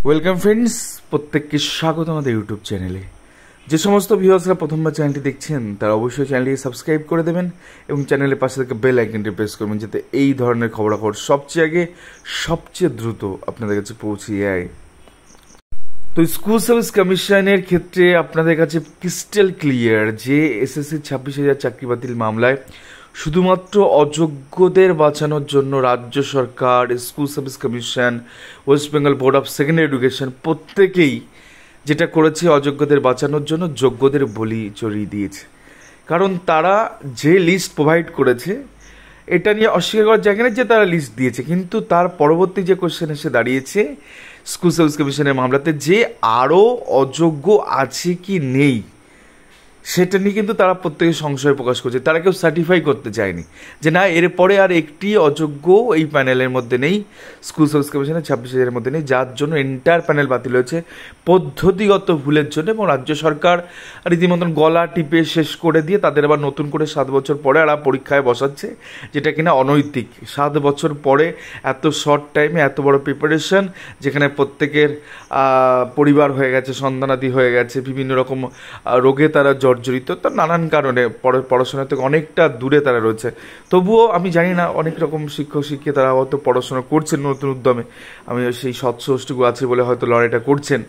Welcome friends, প্রত্যেককে স্বাগত আমাদের ইউটিউব চ্যানেলে। যে সমস্ত ভিউয়ার্সরা প্রথমবার চ্যানেলটি দেখছেন তারা অবশ্যই চ্যানেলটিকে সাবস্ক্রাইব করে দেবেন এবং চ্যানেলের পাশে থেকে বেল আইকনটি প্রেস করবেন, যাতে এই ধরনের খবরাখবর সবচেয়ে আগে সবচেয়ে দ্রুত আপনাদের কাছে পৌঁছে যায়। তো স্কুল সার্ভিস কমিশনের ক্ষেত্রে আপনাদের কাছে ক্রিস্টাল ক্লিয়ার যে এসএসসি 26,000 চাকরি বাতিল মামলায় শুধুমাত্র অযোগ্যদের বাঁচানোর জন্য রাজ্য সরকার, school service commission, West Bengal board of secondary education প্রত্যেকেই যেটা করেছে অযোগ্যদের বাঁচানোর জন্য যোগ্যদের বলি চড়িয়ে দিয়েছে। কারণ তারা যে লিস্ট প্রোভাইড করেছে এটা নিয়ে অস্বীকার করার জায়গা নেই যে তারা লিস্ট দিয়েছে, কিন্তু তার পরবর্তী যে কোশ্চেন এসে দাঁড়িয়েছে স্কুল সার্ভিস কমিশনের মামলাতে যে আরও অযোগ্য আছে কি নেই সেটা নিয়ে কিন্তু তারা প্রত্যেকে সংশয় প্রকাশ করছে। তারা কেউ সার্টিফাই করতে চায়নি যে না, এরপরে আর একটি অযোগ্য এই প্যানেলের মধ্যে নেই, স্কুল সার্ভিস কমিশনের 26,000-এর মধ্যে নেই, যার জন্য এন্টায়ার প্যানেল বাতিল হয়েছে পদ্ধতিগত ভুলের জন্য। এবং রাজ্য সরকার রীতিমতন গলা টিপে শেষ করে দিয়ে তাদের আবার নতুন করে 7 বছর পরে আর পরীক্ষায় বসাচ্ছে, যেটা কিনা অনৈতিক। 7 বছর পরে এত শর্ট টাইমে এত বড় প্রিপারেশন, যেখানে প্রত্যেকের পরিবার হয়ে গেছে, সন্তানাদি হয়ে গেছে, বিভিন্ন রকম রোগে তারা জর্জরিত, তার নানান কারণে পড়াশোনা থেকে অনেকটা দূরে তারা রয়েছে। তবুও আমি জানি না, অনেক রকম শিক্ষক শিক্ষিকা তারা হয়তো পড়াশোনা করছেন নতুন উদ্যমে, আমি সেই সৎসষ্টিকু আছে বলে হয়তো লড়াইটা করছেন,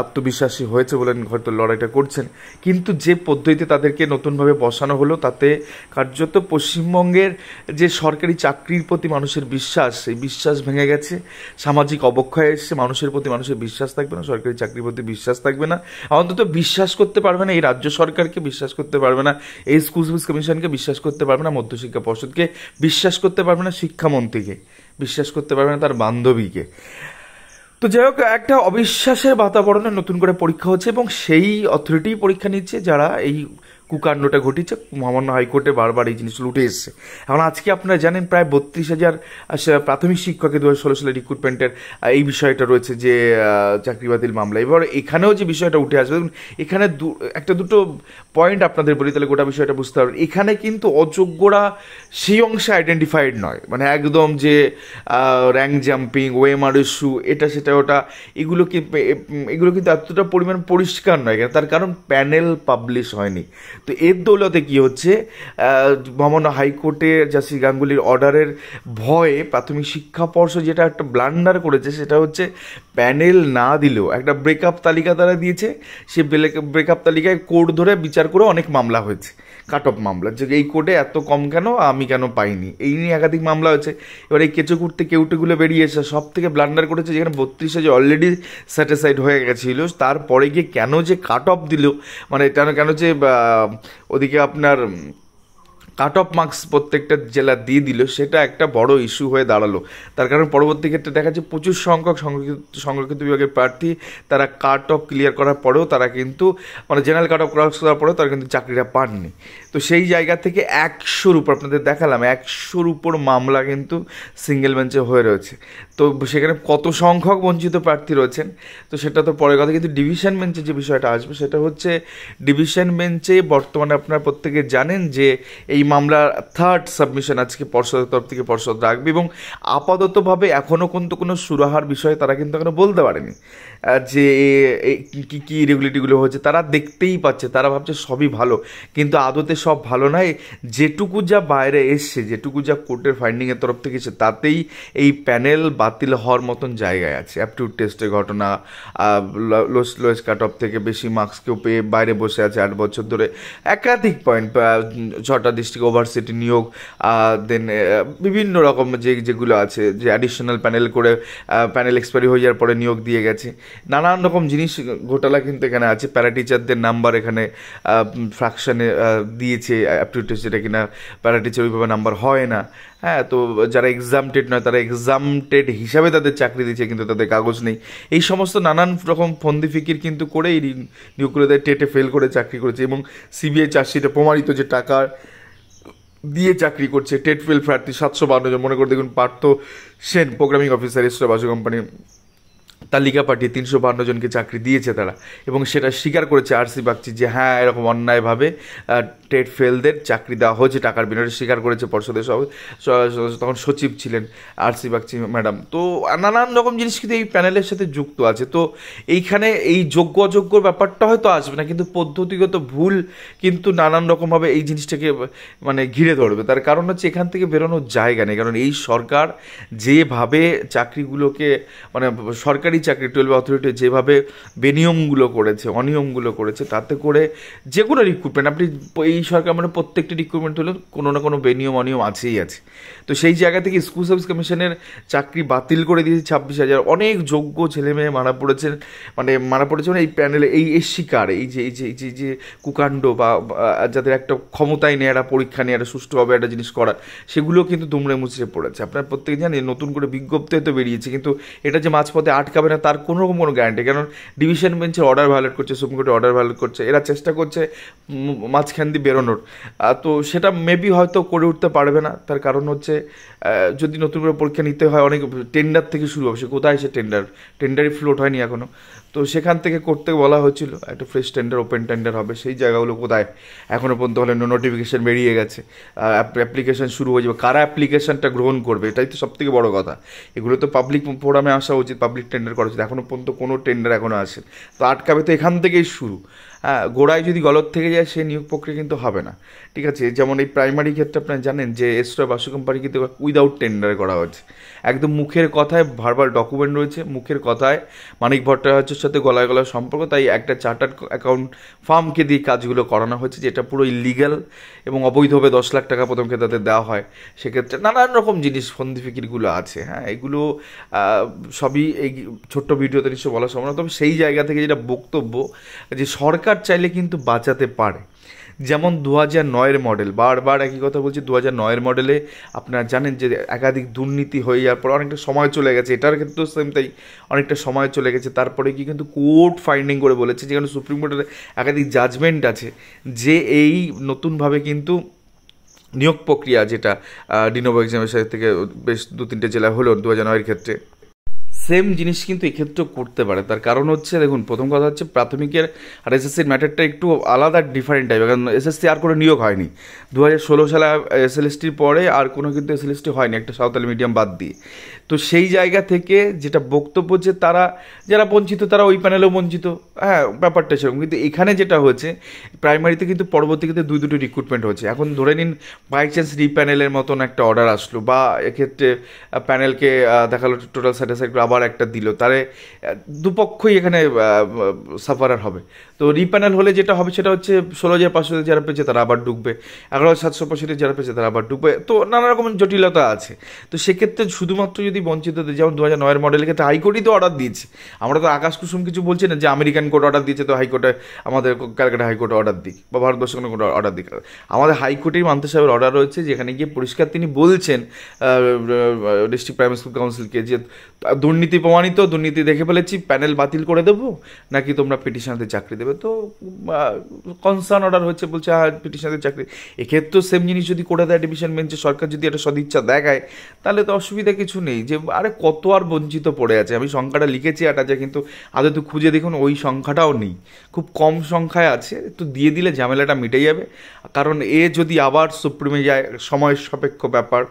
আত্মবিশ্বাসী হয়েছে বলে হয়তো লড়াইটা করছেন। কিন্তু যে পদ্ধতিতে তাদেরকে নতুনভাবে বসানো হলো তাতে কার্যত পশ্চিমবঙ্গের যে সরকারি চাকরির প্রতি মানুষের বিশ্বাস, সেই বিশ্বাস ভেঙে গেছে। সামাজিক অবক্ষয় এসছে, মানুষের প্রতি মানুষের বিশ্বাস থাকবে না, সরকারি চাকরির প্রতি বিশ্বাস থাকবে না, অন্তত বিশ্বাস করতে পারবে না এই রাজ্য সরকারকে, বিশ্বাস করতে পারবে না এই স্কুল সার্ভিস কমিশনকে, বিশ্বাস করতে পারবে না মধ্যশিক্ষা পর্ষদকে, বিশ্বাস করতে পারবে না শিক্ষামন্ত্রীকে, বিশ্বাস করতে পারবে না তার বান্ধবীকে। তো যাই হোক, একটা অবিশ্বাসের বাতাবরণে নতুন করে পরীক্ষা হচ্ছে এবং সেই অথরিটি পরীক্ষা নিচ্ছে যারা এই কুকাণ্ডটা ঘটিয়েছে। মহামান্য হাইকোর্টে বারবার এই জিনিসগুলো উঠে এসছে। এখন আজকে আপনারা জানেন প্রায় 32,000 প্রাথমিক শিক্ষকের 2016 সালে রিক্রুটমেন্টের এই বিষয়টা রয়েছে যে চাকরি বাতিল মামলা। এবার এখানেও যে বিষয়টা উঠে আসবে, এখানে একটা দুটো পয়েন্ট আপনাদের বলি, তাহলে গোটা বিষয়টা বুঝতে পারবেন। এখানে কিন্তু অযোগ্যরা সেই অংশে আইডেন্টিফাইড নয়, মানে একদম যে র্যাঙ্ক জাম্পিং, ওএমআর ইস্যু, এটা সেটা ওটা, এগুলো কিন্তু এতটা পরিমাণ পরিষ্কার নয়। তার কারণ প্যানেল পাবলিশ হয়নি। তো এর দৌলতে কি হচ্ছে, মহামান্য হাইকোর্টে জাস্টিস গাঙ্গুলির অর্ডারের ভয়ে প্রাথমিক শিক্ষা পর্ষদ যেটা একটা ব্লান্ডার করেছে, সেটা হচ্ছে প্যানেল না দিলেও একটা ব্রেকআপ তালিকা তারা দিয়েছে। সে ব্রেকআপ তালিকায় কোর্ট ধরে বিচার করে অনেক মামলা হয়েছে, কাট অফ মামলা, যে এই কোর্টে এত কম কেন, আমি কেন পাইনি, এই নিয়ে একাধিক মামলা হয়েছে। এবার এই কেঁচো কুটতে কেউটেগুলো বেরিয়ে এসে সব থেকে ব্লান্ডার করেছে, যেখানে 32 যে অলরেডি স্যাটিসফাইড হয়ে গেছিলো, তারপরে গিয়ে কেন যে কাট অফ দিল, মানে কেন যে ওদিকে আপনার কাট অফ মার্কস প্রত্যেকটা জেলা দিয়ে দিল, সেটা একটা বড় ইস্যু হয়ে দাঁড়ালো। তার কারণ পরবর্তী ক্ষেত্রে দেখা যাচ্ছে প্রচুর সংখ্যক সংরক্ষিত বিভাগের প্রার্থী তারা কাট অফ ক্লিয়ার করার পরেও তারা কিন্তু, মানে জেনারেল কাট অফ ক্রস করার পরেও তারা কিন্তু চাকরিটা পাননি। তো সেই জায়গা থেকে 100-র উপর আপনাদের দেখালাম, 100-র উপর মামলা কিন্তু সিঙ্গেল বেঞ্চে হয়ে রয়েছে। তো সেখানে কত সংখ্যক বঞ্চিত প্রার্থী রয়েছেন তো সেটা তো পরের কথা। কিন্তু ডিভিশন বেঞ্চে যে বিষয়টা আসবে সেটা হচ্ছে, ডিভিশন বেঞ্চে বর্তমানে আপনারা প্রত্যেকে জানেন যে এই মামলার 3rd সাবমিশন আজকে পর্ষদের তরফ থেকে পর্ষদ রাখবে, এবং আপাততভাবে এখনও কিন্তু কোনো সুরাহার বিষয়ে তারা কিন্তু এখনো বলতে পারেনি যে কী কী ইরেগুলারিটিগুলো হচ্ছে। তারা দেখতেই পাচ্ছে, তারা ভাবছে সবই ভালো, কিন্তু আদতে সব ভালো নয়। যেটুকু যা বাইরে এসছে, যেটুকু যা কোর্টের ফাইন্ডিংয়ের তরফ থেকে এসছে, তাতেই এই প্যানেল বাতিল হওয়ার মতন জায়গায় আছে। অ্যাপটিউড টেস্টের ঘটনা, লোয়েস্ট কাট অফ থেকে বেশি মার্কস কেউ পেয়ে বাইরে বসে আছে 8 বছর ধরে, একাধিক পয়েন্ট, 6টা ডিস্ট্রিক্ট ওভারসিটি নিয়োগ, দেন বিভিন্ন রকম যেগুলো আছে, যে অ্যাডিশনাল প্যানেল করে প্যানেল এক্সপায়ারি হয়ে যাওয়ার পরে নিয়োগ দিয়ে গেছে, নানান রকম জিনিস ঘোটালা কিন্তু এখানে আছে। প্যারা টিচারদের নাম্বার এখানে ফ্র্যাকশানে দিয়েছে অ্যাপটিউড টেস্ট, যেটা কিনা প্যারা টিচার ওইভাবে নাম্বার হয় না। হ্যাঁ, তো যারা এক্সামটেড নয় তারা এক্সামটেড হিসাবে তাদের চাকরি দিচ্ছে, কিন্তু তাদের কাগজ নেই। এই সমস্ত নানান রকম ফন্দি ফিকির কিন্তু করে এই নিয়োগগুলো টেটে ফেল করে চাকরি করেছে, এবং সিবিআই চার্জশিটে প্রমাণিত যে টাকা দিয়ে চাকরি করছে টেট ফেল প্রার্থী 752 জন। মনে করে দেখুন, পার্থ সেন প্রোগ্রামিং অফিসার, এসরা বাসু কোম্পানি, তালিকা পাঠিয়ে 352 জনকে চাকরি দিয়েছে তারা, এবং সেটা স্বীকার করেছে আরসি বাগচি যে হ্যাঁ এরকম অন্যায়ভাবে টেট ফেলদের চাকরি দেওয়া হয়েছে টাকার বিনিময়ে, স্বীকার করেছে পর্ষদের তখন সচিব ছিলেন আরসি বাগচি ম্যাডাম। তো নানান রকম জিনিস কিন্তু এই প্যানেলের সাথে যুক্ত আছে। তো এইখানে এই যোগ্য অযোগ্য ব্যাপারটা হয়তো আসবে না, কিন্তু পদ্ধতিগত ভুল কিন্তু নানান রকমভাবে এই জিনিসটাকে মানে ঘিরে ধরবে। তার কারণ হচ্ছে এখান থেকে বেরোনোর জায়গা নেই, কারণ এই সরকার যেভাবে চাকরিগুলোকে মানে সরকারি চাকরি 12 অথরিটি যেভাবে বেনিয়মগুলো করেছে, অনিয়মগুলো করেছে, তাতে করে যে কোনো রিক্রুটমেন্ট আপনি এই সরকার মানে প্রত্যেকটি রিক্রুটমেন্ট হলে কোনো না কোনো বেনিয়ম অনিয়ম আছেই আছে। তো সেই জায়গা থেকে স্কুল সার্ভিস কমিশনের চাকরি বাতিল করে দিয়েছে 26,000। অনেক যোগ্য ছেলেমেয়ে মারা পড়েছেন, মানে এই প্যানেলে এই শিকার এই যে কুকাণ্ড বা যাদের একটা ক্ষমতায় নিয়ে একটা পরীক্ষা নিয়ে একটা সুষ্ঠুভাবে একটা জিনিস করা, সেগুলো কিন্তু দুমড়ে মুচড়ে পড়েছে। আপনার প্রত্যেকে জানেন নতুন করে বিজ্ঞপ্তি হয়তো বেরিয়েছে, কিন্তু এটা যে মাঝপথে আটকাবে না তার কোনো রকম কোনো গ্যারান্টি, কারণ ডিভিশন বেঞ্চের অর্ডার ভায়োলেট করছে, সুপ্রিম কোর্টের অর্ডার ভায়োলেট করছে, এরা চেষ্টা করছে মাঝখান দিয়ে বেরোনোর। তো সেটা মেবি হয়তো করে উঠতে পারবে না। তার কারণ হচ্ছে যদি নতুন করে পরীক্ষা নিতে হয় অনেক টেন্ডার থেকে শুরু হবে, সে কোথায় সে টেন্ডারই ফ্লোট হয়নি এখনও, তো সেখান থেকে করতে বলা হয়েছিল একটা ফ্রেশ টেন্ডার, ওপেন টেন্ডার হবে, সেই জায়গাগুলো কোথায় এখনও পর্যন্ত হলে নোটিফিকেশান বেরিয়ে গেছে, অ্যাপ্লিকেশান শুরু হয়ে যাবে, কারা অ্যাপ্লিকেশানটা গ্রহণ করবে এটাই তো সবথেকে বড় কথা। এগুলো তো পাবলিক ফোরামে আসা উচিত, পাবলিক টেন্ডার করা উচিত, এখনও পর্যন্ত কোনো টেন্ডার এখনও আসে, তো আটকাবে তো এখান থেকেই শুরু। হ্যাঁ, গোড়ায় যদি গলত থেকে যায় সে নিয়োগ প্রক্রিয়া কিন্তু হবে না, ঠিক আছে। যেমন এই প্রাইমারি ক্ষেত্রে আপনারা জানেন যে এসরা বাসু কোম্পানি কিন্তু উইদাউট টেন্ডার করা হচ্ছে, একদম মুখের কথায়, ভার্বাল ডকুমেন্ট রয়েছে, মুখের কথায় মানিক ভট্টাচার্যের সাথে গলায় গলায় সম্পর্ক, তাই একটা চার্টার্ড অ্যাকাউন্ট ফার্মকে দিয়ে কাজগুলো করানো হয়েছে, যেটা পুরো ইলিগাল এবং অবৈধভাবে 10 লাখ টাকা প্রথম ক্ষেত্রে তাদের দেওয়া হয়। সেক্ষেত্রে নানান রকম জিনিস ফন্দি ফিকিরগুলো আছে। হ্যাঁ, এগুলো সবই এই ছোট্ট ভিডিওতে নিশ্চয় বলা সম্ভব না, তবে সেই জায়গা থেকে যেটা বক্তব্য যে সরকার চাইলে কিন্তু বাঁচাতে পারে। যেমন 2009-এর মডেল, বারবার একই কথা বলছি, 2009-এর মডেলে আপনারা জানেন যে একাধিক দুর্নীতি হয়ে যাওয়ার পর অনেকটা সময় চলে গেছে, এটার ক্ষেত্রেও সেম তাই, অনেকটা সময় চলে গেছে। তারপরে কি কিন্তু কোর্ট ফাইন্ডিং করে বলেছে, যেখানে সুপ্রিম কোর্টের একাধিক জাজমেন্ট আছে যে এই নতুনভাবে কিন্তু নিয়োগ প্রক্রিয়া যেটা ডিনোভো এক্সামিনেশন থেকে বেশ 2-3টে জেলা হলো 2009-এর ক্ষেত্রে, সেম জিনিস কিন্তু এক্ষেত্রেও করতে পারে। তার কারণ হচ্ছে দেখুন, প্রথম কথা হচ্ছে প্রাথমিকের আর এসএসসির ম্যাটারটা একটু আলাদা, ডিফারেন্ট টাইপের, কারণ এসএসসি আর কোনো নিয়োগ হয়নি 2016 সালে, এসএলএসটির পরে আর কোনো কিন্তু এসএলএসটি হয়নি, একটা সাঁওতালি মিডিয়াম বাদ দিয়ে। তো সেই জায়গা থেকে যেটা বক্তব্য যে তারা যারা বঞ্চিত তারা ওই প্যানেলেও বঞ্চিত, হ্যাঁ ব্যাপারটা সেরকম। কিন্তু এখানে যেটা হয়েছে প্রাইমারিতে কিন্তু পরবর্তীতে 2-2টি রিক্রুটমেন্ট হচ্ছে। এখন ধরে নিন বাই চান্স রিপ্যানেলের মতন একটা অর্ডার আসলো, বা এক্ষেত্রে প্যানেলকে দেখালো টোটাল স্যাটিসফাইড করে আবার একটা দিল, তারে দুপক্ষই এখানে সাফারার হবে। তো রিপ্যানেল হলে যেটা হবে সেটা হচ্ছে 16,500 যারা পেয়েছে তারা আবার ঢুকবে, 11,765 যারা পেয়েছে তারা আবার ঢুকবে, তো নানা রকম জটিলতা আছে। তো সেক্ষেত্রে শুধুমাত্র যদি বঞ্চিতদের, যেমন 2009-এর মডেলের ক্ষেত্রে হাইকোর্টই তো অর্ডার দিয়েছে, আমরা তো আকাশ কুসুম কিছু বলছি না যে আমেরিকান কোর্ট অর্ডার দিয়েছে তো হাইকোর্টে আমাদের ক্যালকাটা হাইকোর্টে অর্ডার দিক, বা ভারতবর্ষের কোনো কোর্ট অর্ডার দিক, আমাদের হাইকোর্টেই মান্তা সাহেবের অর্ডার রয়েছে, যেখানে গিয়ে পরিষ্কার তিনি বলছেন ডিস্ট্রিক্ট প্রাইমারি স্কুল কাউন্সিলকে যে দুর্নীতি প্রমাণিত, দুর্নীতি দেখে ফেলেছি, প্যানেল বাতিল করে দেবো নাকি তোমরা পিটিশনারদের চাকরি দেবে। তো কনসার্ন অর্ডার হচ্ছে, বলছে হ্যাঁ পিটিশনারদের চাকরি। এক্ষেত্রেও সেম জিনিস যদি করে দেয় ডিভিশন বেঞ্চে, সরকার যদি একটা সদিচ্ছা দেখায় তাহলে তো অসুবিধা কিছু নেই। যে আরে কত আর বঞ্চিত পড়ে আছে, আমি সংখ্যাটা লিখেছি আছে, কিন্তু আদৌ তো খুঁজে দেখুন ওই সংখ্যাটাও নেই, খুব কম সংখ্যায় আছে। তো দিয়ে দিলে ঝামেলাটা মিটে যাবে, কারণ এ যদি আবার সুপ্রিমে যায় সময় সাপেক্ষ ব্যাপার,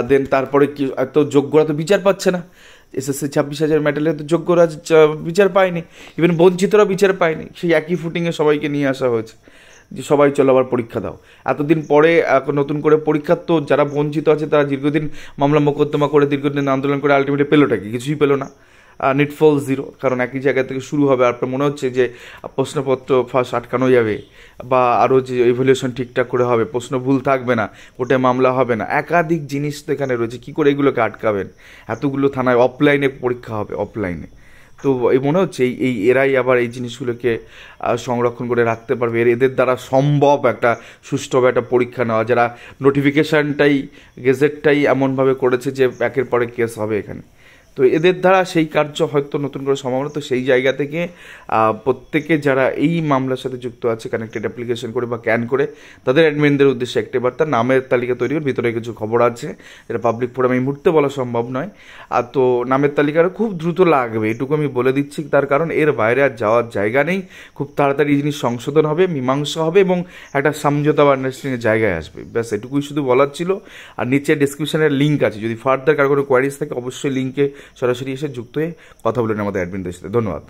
দেন তারপরে কি এত যোগ্যরা তো বিচার পাচ্ছে না, এসএসসি 26,000 মেডেলে তো যোগ্যরা বিচার পায়নি, ইভেন বঞ্চিতরা বিচার পায়নি, সেই একই ফুটিংয়ে সবাইকে নিয়ে আসা হয়েছে যে সবাই চলো আবার পরীক্ষা দাও। এতদিন পরে নতুন করে পরীক্ষা, তো যারা বঞ্চিত আছে তারা দীর্ঘদিন মামলা মোকদ্দমা করে দীর্ঘদিন আন্দোলন করে আলটিমেটলি পেলোটা কি, কিছুই পেলো না, নিটফল জিরো। কারণ একই জায়গা থেকে শুরু হবে, আপনার মনে হচ্ছে যে প্রশ্নপত্র ফার্স্ট আটকানো যাবে, বা আরও যে ইভ্যালুয়েশন ঠিকঠাক করে হবে, প্রশ্ন ভুল থাকবে না, কোর্টে মামলা হবে না, একাধিক জিনিস তো এখানে রয়েছে। কী করে এগুলোকে আটকাবেন? এতগুলো থানায় অফলাইনে পরীক্ষা হবে, অফলাইনে। তো এই মনে হচ্ছে এরাই আবার এই জিনিসগুলোকে সংরক্ষণ করে রাখতে পারবে, এদের দ্বারা সম্ভব একটা সুষ্ঠুভাবে একটা পরীক্ষা নেওয়া, যারা নোটিফিকেশানটাই গেজেটটাই এমনভাবে করেছে যে একের পরে কেস হবে এখানে। তো এদের দ্বারা সেই কার্য হয়তো নতুন করে সম্ভাবনা। তো সেই জায়গা থেকে প্রত্যেকে যারা এই মামলার সাথে যুক্ত আছে কানেক্টেড অ্যাপ্লিকেশন করে বা ক্যান করে, তাদের অ্যাডমিনদের উদ্দেশ্যে একটি বার্তা, নামের তালিকা তৈরি করে, ভিতরে কিছু খবর আছে যেটা পাবলিক ফোরামে এই মুহূর্তে বলা সম্ভব নয়। তো নামের তালিকাটা খুব দ্রুত লাগবে, এটুকু আমি বলে দিচ্ছি, তার কারণ এর বাইরে আর যাওয়ার জায়গা নেই। খুব তাড়াতাড়ি এই জিনিস সংশোধন হবে, মীমাংসা হবে এবং একটা সমঝোতা বা আন্ডারস্ট্যান্ডিংয়ের জায়গায় আসবে। ব্যাস এটুকুই শুধু বলার ছিল। আর নিচে ডিসক্রিপশনের লিঙ্ক আছে, যদি ফার্দার কারো কোনো কোয়ারিজ থাকে অবশ্যই লিঙ্কে সরাসরি এসে যুক্ত হয়ে কথা বলেন আমাদের অ্যাডমিনদের সাথে। ধন্যবাদ।